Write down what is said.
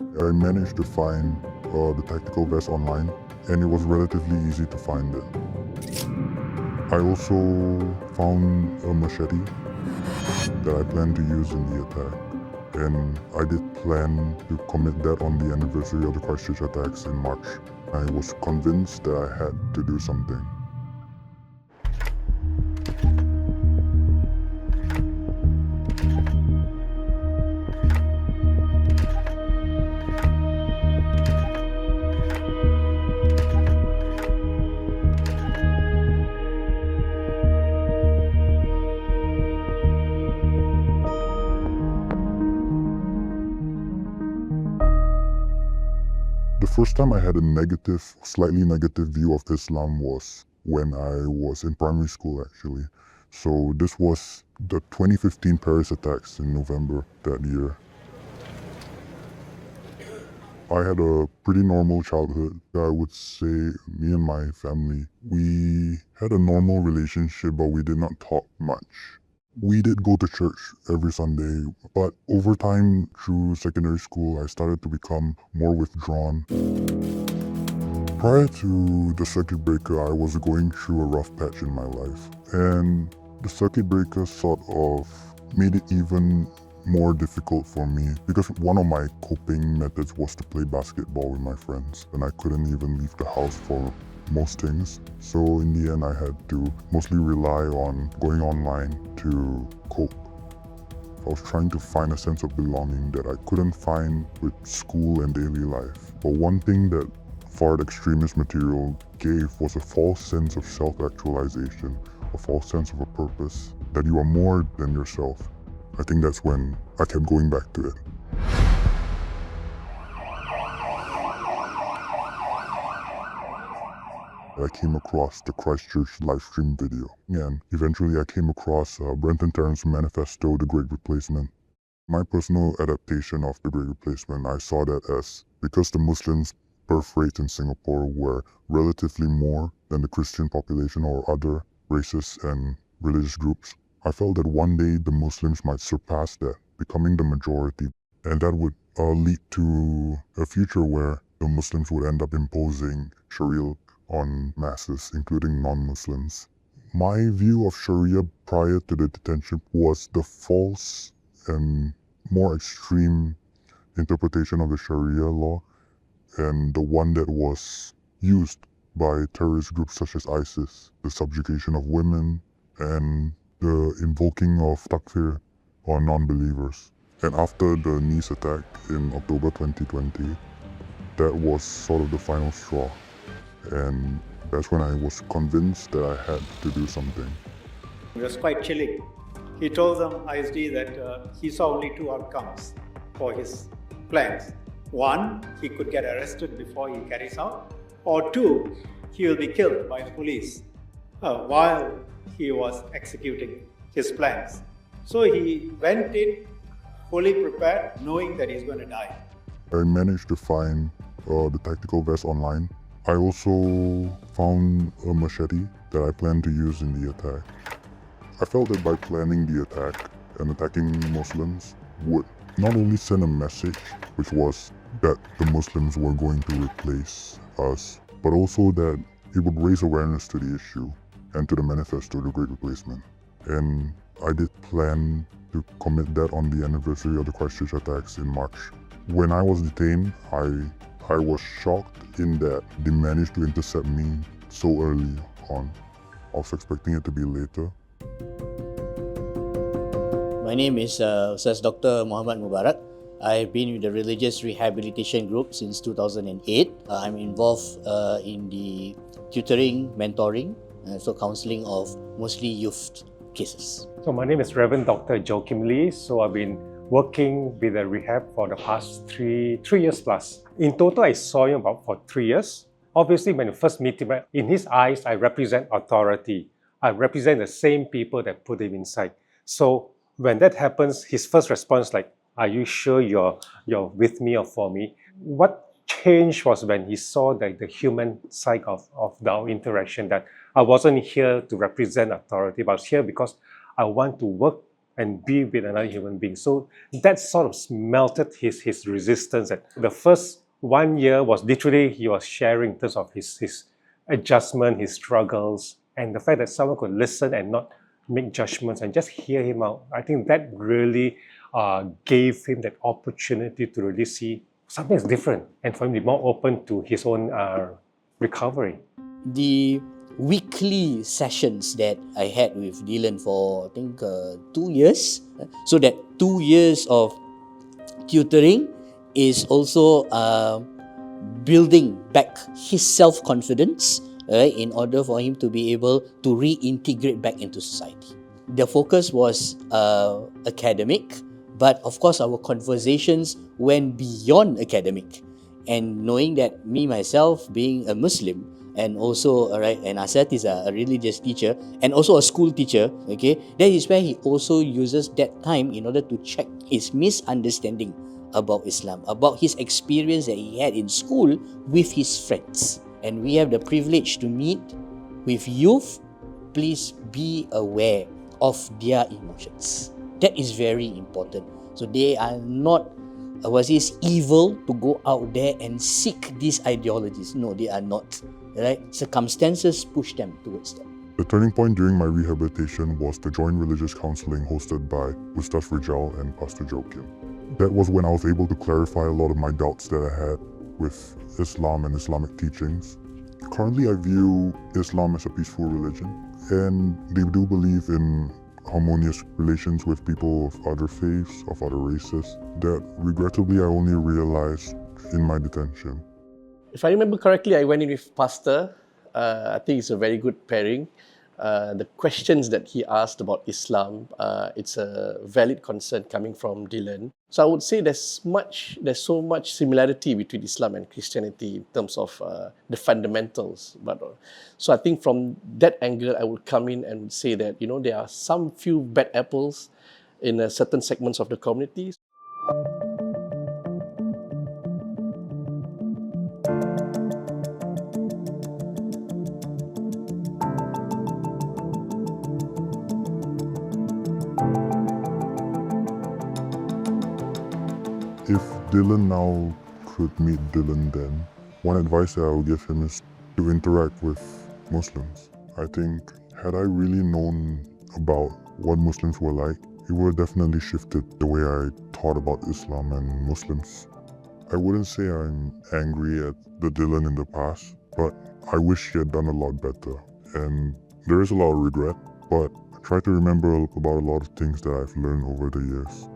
I managed to find the tactical vest online, and it was relatively easy to find it. I also found a machete that I plan to use in the attack, and I did plan to commit that on the anniversary of the Christchurch attacks in March. I was convinced that I had to do something. The first time I had a slightly negative view of Islam was when I was in primary school, actually. So this was the 2015 Paris attacks in November that year. I had a pretty normal childhood. I would say me and my family, we had a normal relationship, but we did not talk much. We did go to church every Sunday, but over time through secondary school, I started to become more withdrawn. Prior to the circuit breaker, I was going through a rough patch in my life, and the circuit breaker sort of made it even more difficult for me because one of my coping methods was to play basketball with my friends, and I couldn't even leave the house for most things. So in the end, I had to mostly rely on going online to cope. I was trying to find a sense of belonging that I couldn't find with school and daily life. But one thing that far extremist material gave was a false sense of self-actualization, a false sense of a purpose, that you are more than yourself. I think that's when I kept going back to it. I came across the Christchurch livestream video, and eventually I came across Brenton Tarrant's manifesto, The Great Replacement. My personal adaptation of The Great Replacement, I saw that as because the Muslims birth rates in Singapore were relatively more than the Christian population or other races and religious groups, I felt that one day the Muslims might surpass that, becoming the majority, and that would lead to a future where the Muslims would end up imposing Sharia on masses, including non-Muslims. My view of Sharia prior to the detention was the false and more extreme interpretation of the Sharia law, and the one that was used by terrorist groups such as ISIS, the subjugation of women, and the invoking of takfir on non-believers. And after the Nice attack in October 2020, that was sort of the final straw. And that's when I was convinced that I had to do something. It was quite chilling. He told them, ISD, that he saw only two outcomes for his plans. One, he could get arrested before he carries out, or two, he will be killed by the police while he was executing his plans. So he went in fully prepared, knowing that he's going to die. I managed to find the tactical vest online. I also found a machete that I planned to use in the attack. I felt that by planning the attack and attacking Muslims would not only send a message, which was that the Muslims were going to replace us, but also that it would raise awareness to the issue and to the manifesto, The Great Replacement. And I did plan to commit that on the anniversary of the Christchurch attacks in March. When I was detained, I was shocked in that they managed to intercept me so early on. I was expecting it to be later. My name is Ustaz Dr. Muhammad Mubarak. I've been with the Religious Rehabilitation Group since 2008. I'm involved in the tutoring, mentoring, and so counseling of mostly youth cases. So my name is Reverend Dr. Joachim Lee. So I've been working with the rehab for the past three years plus. In total, I saw him about for 3 years. Obviously, when you first meet him, in his eyes, I represent authority. I represent the same people that put him inside. So when that happens, his first response like, "Are you sure you're with me or for me?" What changed was when he saw the human side of our interaction, that I wasn't here to represent authority, but I was here because I want to work and be with another human being. So that sort of melted his resistance. And the first 1 year was literally he was sharing in terms of his adjustment, his struggles, and the fact that someone could listen and not make judgments and just hear him out. I think that really gave him that opportunity to really see something is different and for him to be more open to his own recovery. The weekly sessions that I had with Dylan for I think 2 years, so that 2 years of tutoring is also building back his self-confidence, right, in order for him to be able to reintegrate back into society. The focus was academic, but of course our conversations went beyond academic. And knowing that me myself being a Muslim and also and Asad is a religious teacher and also a school teacher, okay, that is where he also uses that time in order to check his misunderstanding about Islam, about his experience that he had in school with his friends. And we have the privilege to meet with youth. Please be aware of their emotions. That is very important. So they are not evil to go out there and seek these ideologies. No, they are not. Right? Circumstances push them towards them. The turning point during my rehabilitation was the joint religious counseling hosted by Ustaz Rijal and Pastor Joachim. That was when I was able to clarify a lot of my doubts that I had with Islam and Islamic teachings. Currently, I view Islam as a peaceful religion, and they do believe in harmonious relations with people of other faiths, of other races, that regrettably I only realized in my detention. If I remember correctly, I went in with Pastor. I think it's a very good pairing. The questions that he asked about Islam, it's a valid concern coming from Dylan. So I would say there's so much similarity between Islam and Christianity in terms of the fundamentals. So I think from that angle, I would come in and say that there are some few bad apples in certain segments of the community. If Dylan now could meet Dylan then, one advice that I would give him is to interact with Muslims. I think had I really known about what Muslims were like, it would have definitely shifted the way I thought about Islam and Muslims. I wouldn't say I'm angry at the Dylan in the past, but I wish he had done a lot better. And there is a lot of regret, but I try to remember about a lot of things that I've learned over the years.